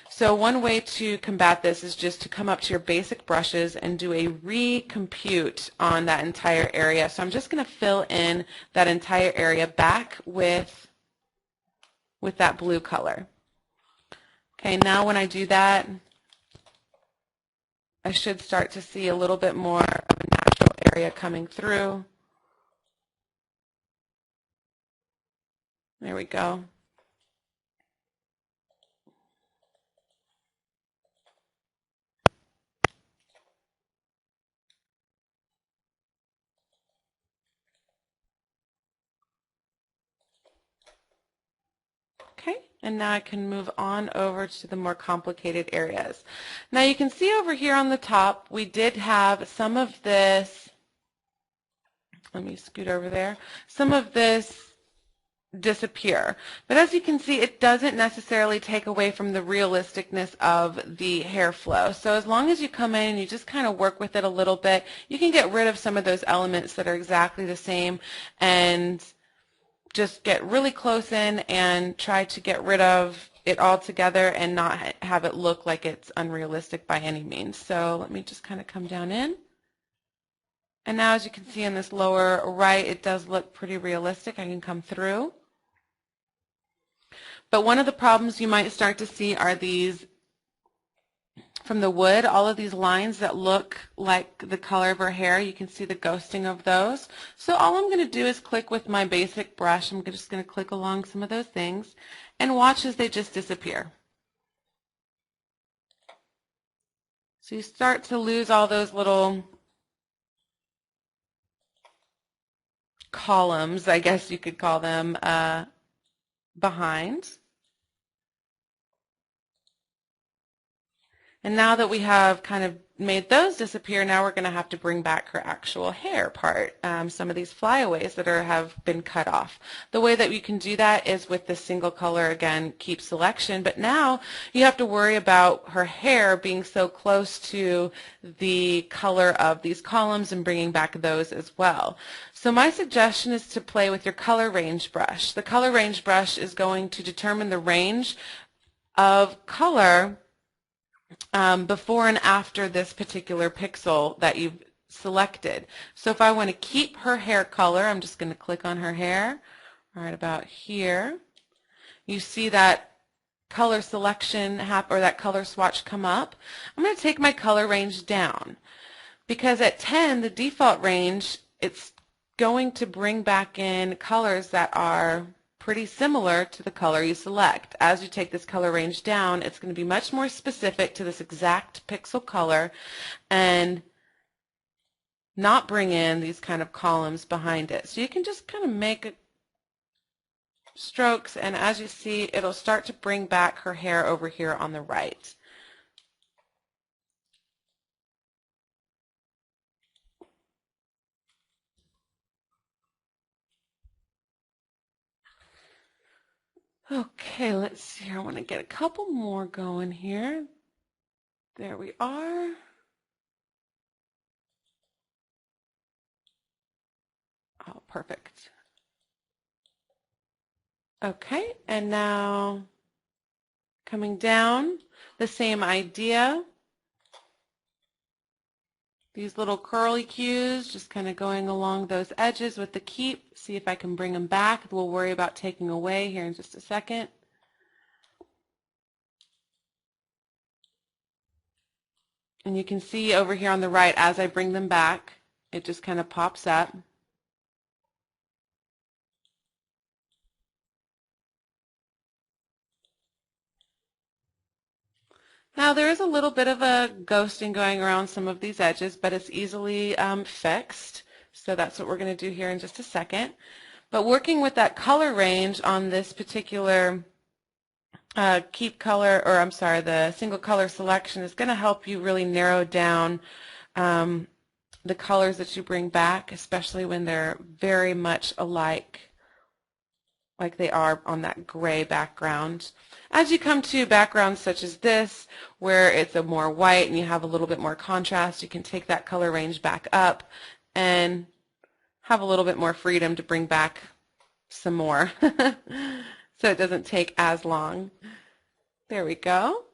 So one way to combat this is just to come up to your basic brushes and do a recompute on that entire area. So I'm just going to fill in that entire area back with that blue color. Okay, now when I do that, I should start to see a little bit more of a natural area coming through. There we go. Okay, and now I can move on over to the more complicated areas. Now you can see over here on the top, we did have some of this, let me scoot over there, some of this disappear. But as you can see, it doesn't necessarily take away from the realisticness of the hair flow. So as long as you come in and you just kind of work with it a little bit, you can get rid of some of those elements that are exactly the same and just get really close in and try to get rid of it all together and not have it look like it's unrealistic by any means. So let me just kind of come down in. And now as you can see in this lower right, it does look pretty realistic. I can come through. But one of the problems you might start to see are these, from the wood, all of these lines that look like the color of her hair. You can see the ghosting of those. So all I'm going to do is click with my basic brush. I'm just going to click along some of those things and watch as they just disappear. So you start to lose all those little columns, I guess you could call them, behind. And now that we have kind of made those disappear, now we're going to have to bring back her actual hair part, some of these flyaways that have been cut off. The way that you can do that is with the single color, again, keep selection, but now you have to worry about her hair being so close to the color of these columns and bringing back those as well. So my suggestion is to play with your color range brush. The color range brush is going to determine the range of color before and after this particular pixel that you've selected. So if I want to keep her hair color, I'm just going to click on her hair right about here. You see that color selection or that color swatch come up. I'm going to take my color range down because at 10, the default range, it's going to bring back in colors that are pretty similar to the color you select. As you take this color range down, it's going to be much more specific to this exact pixel color and not bring in these kind of columns behind it. So you can just kind of make strokes, and as you see, it'll start to bring back her hair over here on the right. Okay, let's see here. I want to get a couple more going here. There we are. Oh, perfect. Okay, and now coming down, the same idea. These little curly cues, just kind of going along those edges with the keep. See if I can bring them back. We'll worry about taking away here in just a second. And you can see over here on the right, as I bring them back, it just kind of pops up. Now there is a little bit of a ghosting going around some of these edges, but it's easily fixed. So that's what we're going to do here in just a second. But working with that color range on this particular keep color, or I'm sorry, the single color selection is going to help you really narrow down the colors that you bring back, especially when they're very much alike like they are on that gray background. As you come to backgrounds such as this, where it's a more white and you have a little bit more contrast, you can take that color range back up and have a little bit more freedom to bring back some more so it doesn't take as long. There we go.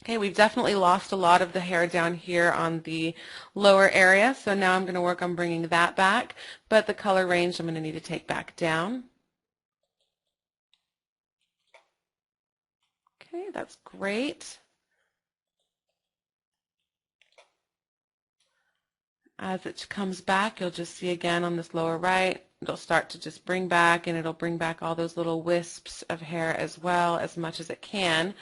Okay, we've definitely lost a lot of the hair down here on the lower area, so now I'm going to work on bringing that back, but the color range I'm going to need to take back down. Okay, that's great. As it comes back, you'll just see again on this lower right, it'll start to just bring back, and it'll bring back all those little wisps of hair as well, as much as it can.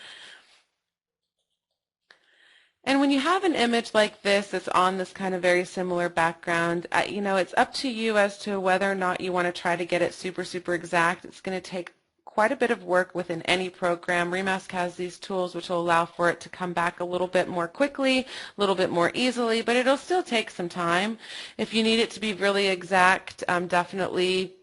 And when you have an image like this that's on this kind of very similar background, you know, it's up to you as to whether or not you want to try to get it super, super exact. It's going to take quite a bit of work within any program. ReMask has these tools which will allow for it to come back a little bit more quickly, a little bit more easily, but it'll still take some time. If you need it to be really exact, definitely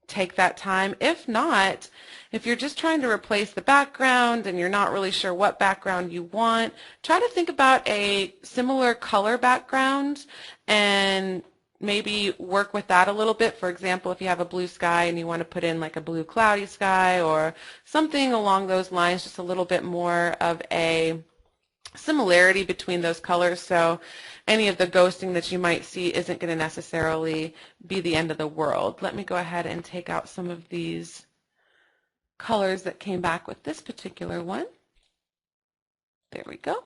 take that time. If not, if you're just trying to replace the background and you're not really sure what background you want, try to think about a similar color background and maybe work with that a little bit. For example, if you have a blue sky and you want to put in like a blue cloudy sky or something along those lines, just a little bit more of a similarity between those colors, so any of the ghosting that you might see isn't going to necessarily be the end of the world. Let me go ahead and take out some of these colors that came back with this particular one. There we go.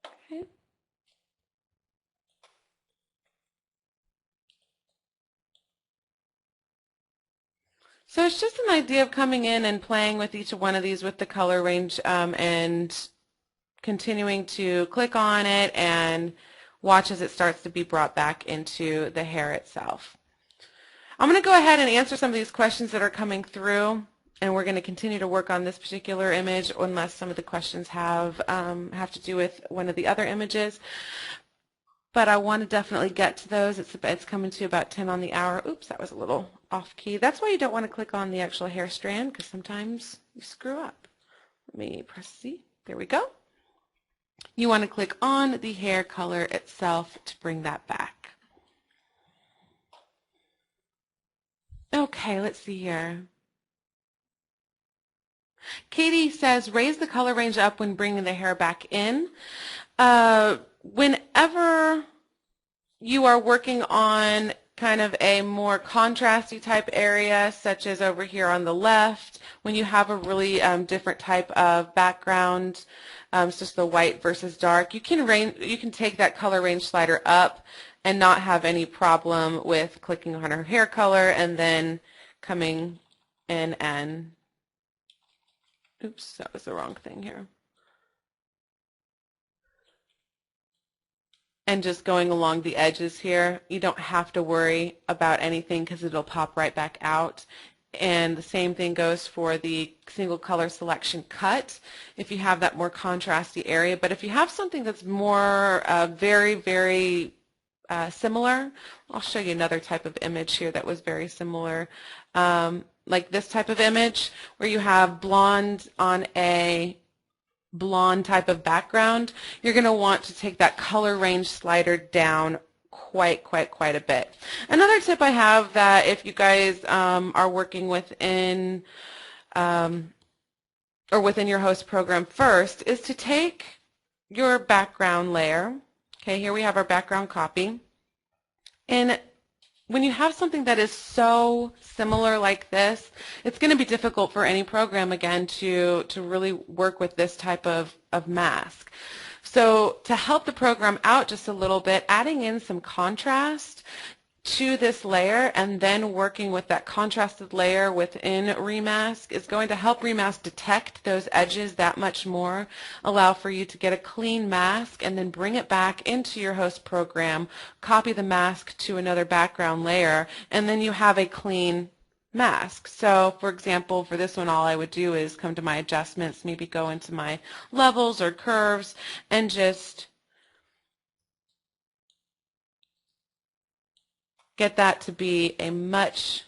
Okay. So it's just an idea of coming in and playing with each one of these with the color range and continuing to click on it and watch as it starts to be brought back into the hair itself. I'm going to go ahead and answer some of these questions that are coming through, and we're going to continue to work on this particular image unless some of the questions have to do with one of the other images. But I want to definitely get to those. It's coming to about 10 on the hour. Oops, that was a little off key. That's why you don't want to click on the actual hair strand, because sometimes you screw up. Let me press C. There we go. You want to click on the hair color itself to bring that back. Okay, let's see here. Katie says, raise the color range up when bringing the hair back in. Whenever you are working on kind of a more contrasty type area, such as over here on the left, when you have a really different type of background, it's just the white versus dark, you can take that color range slider up and not have any problem with clicking on her hair color and then coming in and, oops, that was the wrong thing here. And just going along the edges here. You don't have to worry about anything because it'll pop right back out. And the same thing goes for the single color selection cut if you have that more contrasty area. But if you have something that's more very, very similar, I'll show you another type of image here that was very similar. Like this type of image where you have blonde on a blonde type of background, you're going to want to take that color range slider down quite a bit. Another tip I have that if you guys are working within or within your host program first is to take your background layer. Okay, here we have our background copy. And when you have something that is so similar like this, it's going to be difficult for any program, again, to really work with this type of mask. So to help the program out just a little bit, adding in some contrast to this layer and then working with that contrasted layer within ReMask is going to help ReMask detect those edges that much more, allow for you to get a clean mask and then bring it back into your host program, copy the mask to another background layer, and then you have a clean mask. So for example, for this one, all I would do is come to my adjustments, maybe go into my levels or curves and just get that to be a much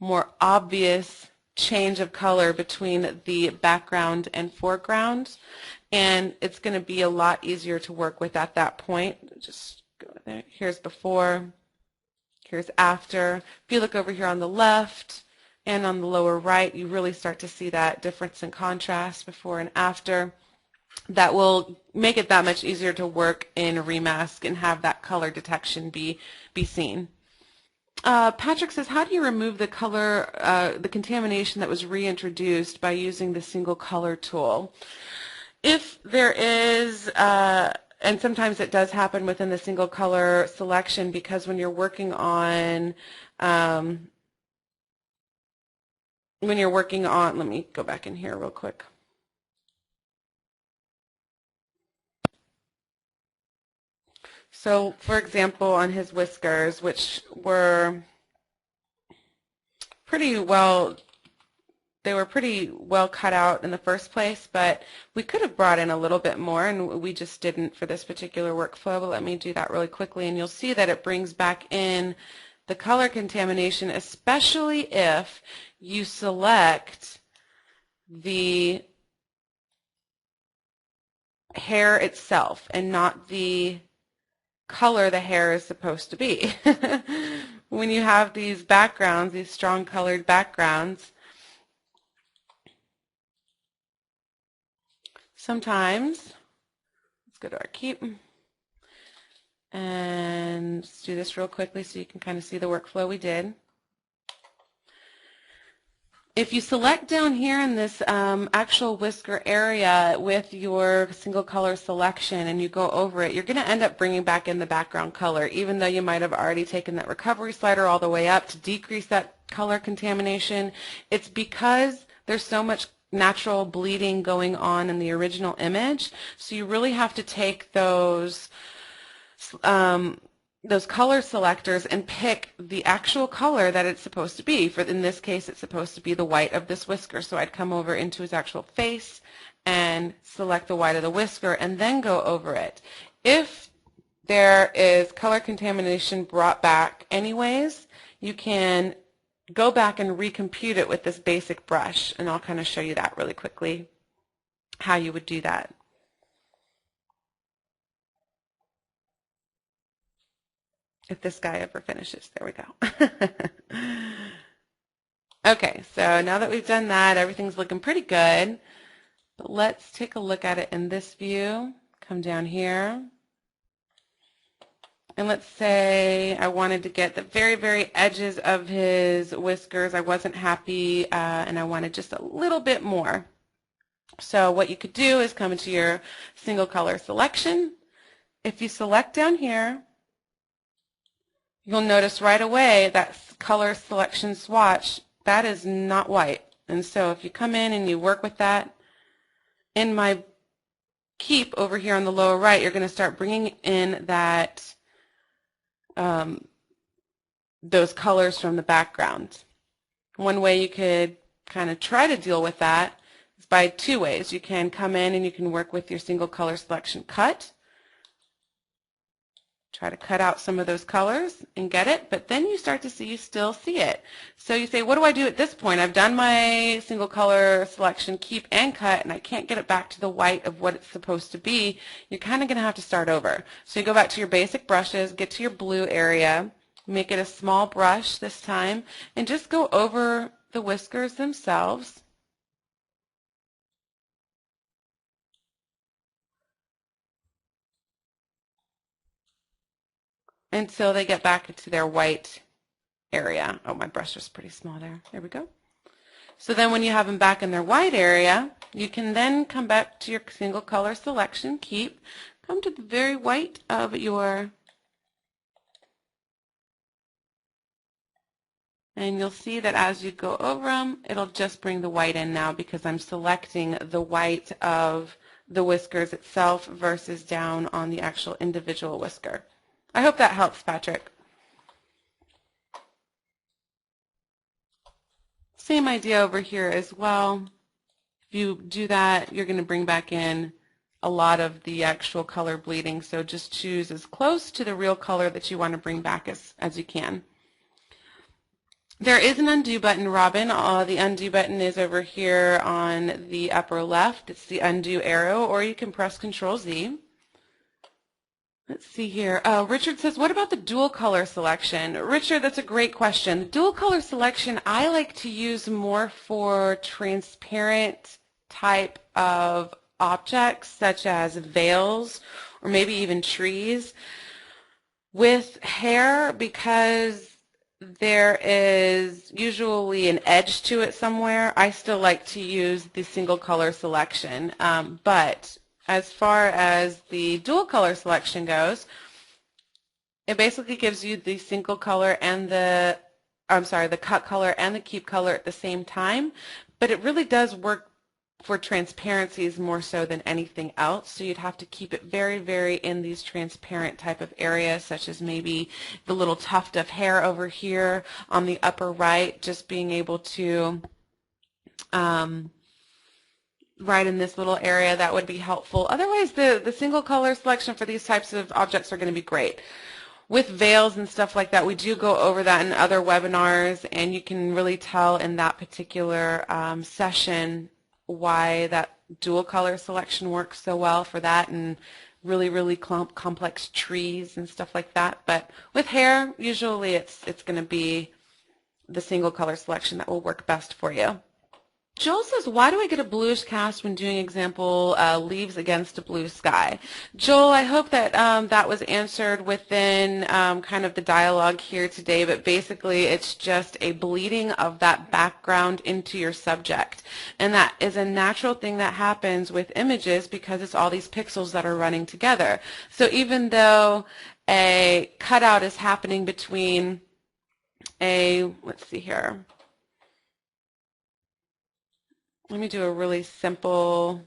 more obvious change of color between the background and foreground, and it's going to be a lot easier to work with at that point. Just go there. Here's before, here's after. If you look over here on the left and on the lower right, you really start to see that difference in contrast before and after. That will make it that much easier to work in ReMask and have that color detection be seen. Patrick says, how do you remove the color, the contamination that was reintroduced by using the single color tool? If there is, and sometimes it does happen within the single color selection, because when you're working on, let me go back in here real quick. So, for example, on his whiskers, which were pretty well, they were pretty well cut out in the first place, but we could have brought in a little bit more, and we just didn't for this particular workflow. But let me do that really quickly, and you'll see that it brings back in the color contamination, especially if you select the hair itself and not the color the hair is supposed to be. When you have these backgrounds, these strong colored backgrounds, sometimes, let's go to our keep, and let's do this real quickly so you can kind of see the workflow we did. If you select down here in this actual whisker area with your single color selection and you go over it, you're going to end up bringing back in the background color, even though you might have already taken that recovery slider all the way up to decrease that color contamination. It's because there's so much natural bleeding going on in the original image, so you really have to take those color selectors and pick the actual color that it's supposed to be. For in this case, it's supposed to be the white of this whisker. So I'd come over into his actual face and select the white of the whisker and then go over it. If there is color contamination brought back anyways, you can go back and recompute it with this basic brush, and I'll kind of show you that really quickly, how you would do that. If this guy ever finishes. There we go. Okay, so now that we've done that, everything's looking pretty good. But let's take a look at it in this view. Come down here. And let's say I wanted to get the very, very edges of his whiskers. I wasn't happy, and I wanted just a little bit more. So what you could do is come into your single color selection. If you select down here, you'll notice right away that color selection swatch, that is not white. And so if you come in and you work with that, in my keep over here on the lower right, you're going to start bringing in that those colors from the background. One way you could kind of try to deal with that is by two ways. You can come in and you can work with your single color selection cut. Try to cut out some of those colors and get it, but then you start to see you still see it. So you say, what do I do at this point? I've done my single color selection, keep and cut, and I can't get it back to the white of what it's supposed to be. You're kind of going to have to start over. So you go back to your basic brushes, get to your blue area, make it a small brush this time, and just go over the whiskers themselves. Until they get back into their white area. Oh, my brush was pretty small there. There we go. So then when you have them back in their white area, you can then come back to your single color selection, keep, come to the very white of your, and you'll see that as you go over them, it'll just bring the white in now because I'm selecting the white of the whiskers itself versus down on the actual individual whisker. I hope that helps, Patrick. Same idea over here as well. If you do that, you're going to bring back in a lot of the actual color bleeding, so just choose as close to the real color that you want to bring back as you can. There is an undo button, Robin. The undo button is over here on the upper left. It's the undo arrow, or you can press Control-Z. Let's see here. Richard says, what about the dual color selection? Richard, that's a great question. The dual color selection I like to use more for transparent type of objects, such as veils or maybe even trees. With hair, because there is usually an edge to it somewhere, I still like to use the single color selection. But as far as the dual color selection goes, it basically gives you the single color and the cut color and the keep color at the same time, but it really does work for transparencies more so than anything else. So you'd have to keep it very, very in these transparent type of areas, such as maybe the little tuft of hair over here on the upper right, just being able to right in this little area, that would be helpful. Otherwise, the single color selection for these types of objects are going to be great. With veils and stuff like that, we do go over that in other webinars, and you can really tell in that particular session why that dual color selection works so well for that, and really, really complex trees and stuff like that. But with hair, usually it's going to be the single color selection that will work best for you. Joel says, why do I get a bluish cast when doing example leaves against a blue sky? Joel, I hope that that was answered within kind of the dialogue here today, but basically it's just a bleeding of that background into your subject. And that is a natural thing that happens with images because it's all these pixels that are running together. So even though a cutout is happening between let's see here. Let me do a really simple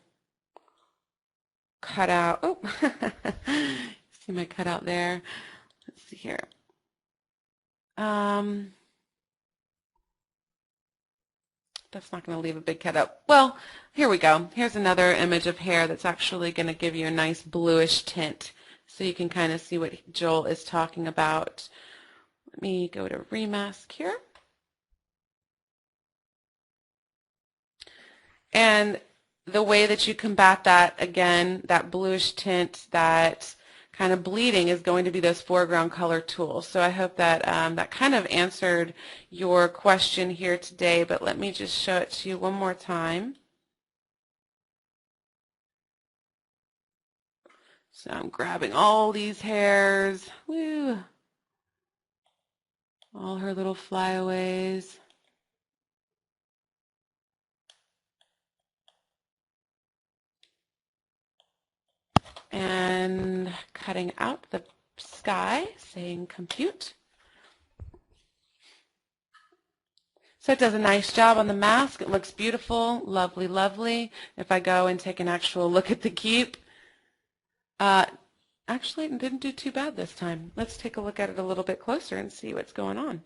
cutout. Oh, see my cutout there. Let's see here. That's not going to leave a big cutout. Well, here we go. Here's another image of hair that's actually going to give you a nice bluish tint, so you can kind of see what Joel is talking about. Let me go to ReMask here. And the way that you combat that, again, that bluish tint, that kind of bleeding, is going to be those foreground color tools. So I hope that that kind of answered your question here today, but let me just show it to you one more time. So I'm grabbing all these hairs, woo, all her little flyaways. And cutting out the sky, saying compute. So it does a nice job on the mask. It looks beautiful, lovely, lovely. If I go and take an actual look at the keep, actually it didn't do too bad this time. Let's take a look at it a little bit closer and see what's going on.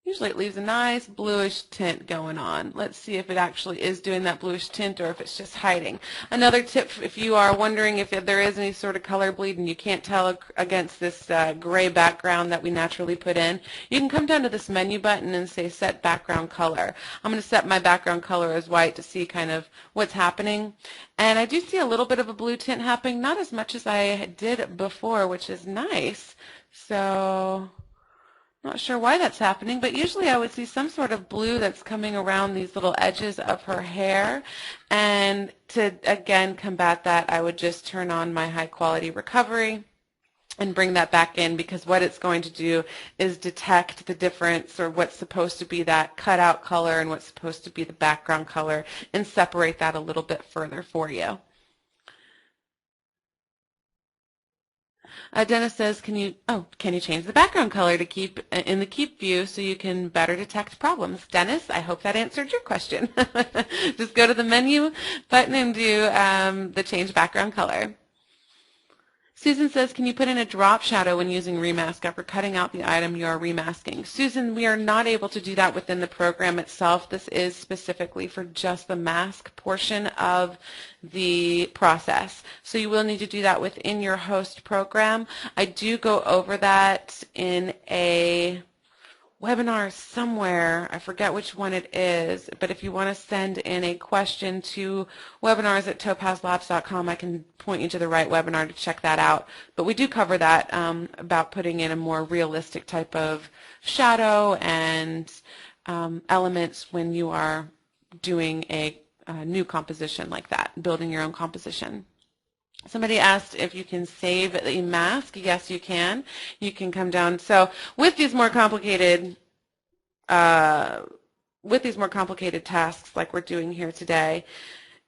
Usually it leaves a nice bluish tint going on. Let's see if it actually is doing that bluish tint or if it's just hiding. Another tip, if you are wondering if there is any sort of color bleed and you can't tell against this gray background that we naturally put in, you can come down to this menu button and say set background color. I'm going to set my background color as white to see kind of what's happening. And I do see a little bit of a blue tint happening, not as much as I did before, which is nice. So not sure why that's happening, but usually I would see some sort of blue that's coming around these little edges of her hair. And to, again, combat that, I would just turn on my high quality recovery and bring that back in, because what it's going to do is detect the difference, or what's supposed to be that cutout color and what's supposed to be the background color, and separate that a little bit further for you. Dennis says, can you change the background color to keep in the keep view so you can better detect problems? Dennis, I hope that answered your question. Just go to the menu button and do the change background color. Susan says, can you put in a drop shadow when using ReMask after cutting out the item you are remasking? Susan, we are not able to do that within the program itself. This is specifically for just the mask portion of the process. So you will need to do that within your host program. I do go over that in a webinar somewhere. I forget which one it is, but if you want to send in a question to webinars@topazlabs.com, I can point you to the right webinar to check that out. But we do cover that about putting in a more realistic type of shadow and elements when you are doing a new composition like that, building your own composition. Somebody asked if you can save a mask. Yes, you can. You can come down. So with these more complicated tasks like we're doing here today,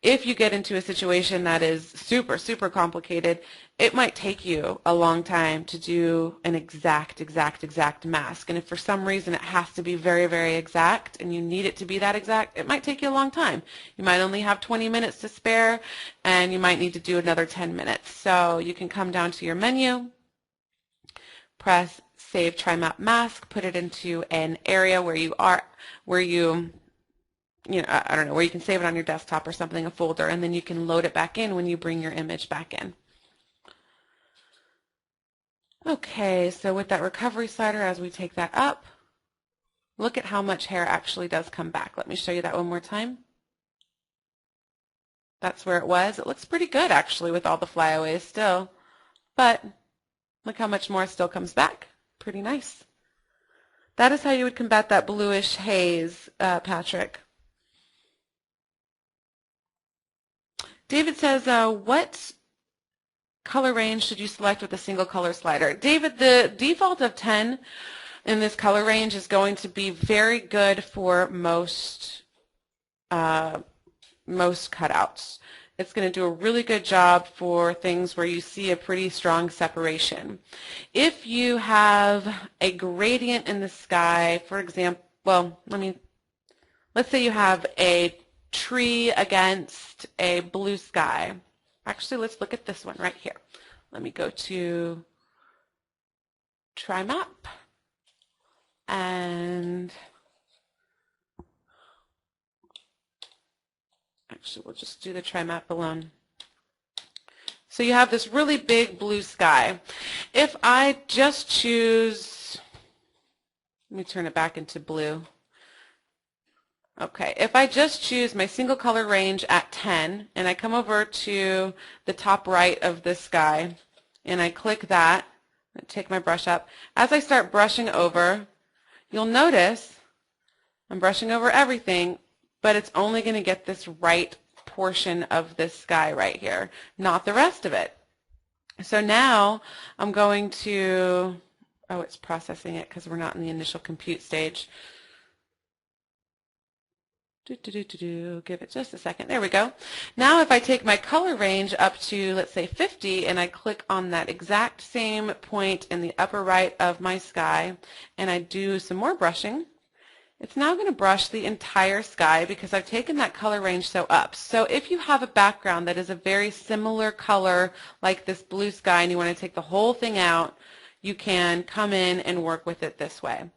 if you get into a situation that is super, super complicated, it might take you a long time to do an exact mask. And if for some reason it has to be very, very exact and you need it to be that exact, it might take you a long time. You might only have 20 minutes to spare and you might need to do another 10 minutes. So you can come down to your menu, press Save Trimap Mask, put it into an area where you are, where you don't know, where you can save it on your desktop or something, a folder, and then you can load it back in when you bring your image back in. Okay, so with that recovery slider, as we take that up, look at how much hair actually does come back. Let me show you that one more time. That's where it was. It looks pretty good actually with all the flyaways still, but look how much more still comes back. Pretty nice. That is how you would combat that bluish haze, Patrick. David says, what color range should you select with a single color slider? David, the default of 10 in this color range is going to be very good for most cutouts. It's going to do a really good job for things where you see a pretty strong separation. If you have a gradient in the sky, for example, well, let's say you have a tree against a blue sky. Actually, let's look at this one right here. Let me go to Trimap and actually we'll just do the Trimap alone. So you have this really big blue sky. If I just choose, let me turn it back into blue. Okay, if I just choose my single color range at 10 and I come over to the top right of this sky and I click that, and take my brush up, as I start brushing over, you'll notice I'm brushing over everything, but it's only going to get this right portion of this sky right here, not the rest of it. So now I'm going to, oh, it's processing it because we're not in the initial compute stage. Give it just a second. There we go. Now if I take my color range up to, let's say, 50, and I click on that exact same point in the upper right of my sky, and I do some more brushing, it's now going to brush the entire sky because I've taken that color range so up. So if you have a background that is a very similar color like this blue sky and you want to take the whole thing out, you can come in and work with it this way.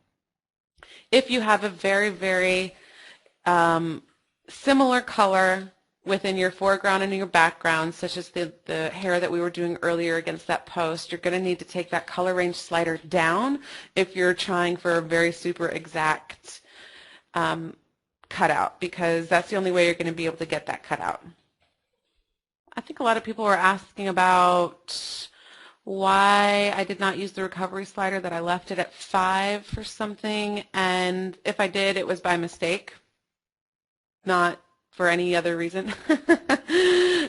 If you have a very, very similar color within your foreground and your background, such as the hair that we were doing earlier against that post, you're going to need to take that color range slider down if you're trying for a very super exact cutout, because that's the only way you're going to be able to get that cutout. I think a lot of people were asking about why I did not use the recovery slider, that I left it at 5 for something, and if I did, it was by mistake, not for any other reason.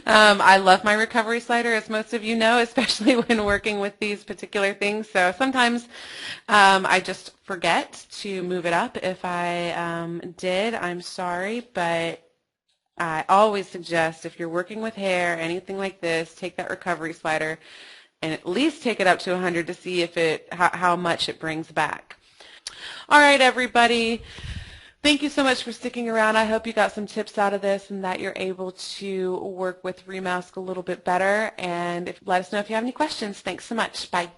I love my recovery slider, as most of you know, especially when working with these particular things. So sometimes I just forget to move it up. If I did, I'm sorry, but I always suggest if you're working with hair, anything like this, take that recovery slider and at least take it up to 100 to see if how much it brings back. All right, everybody. Thank you so much for sticking around. I hope you got some tips out of this and that you're able to work with ReMask a little bit better. And let us know if you have any questions. Thanks so much. Bye.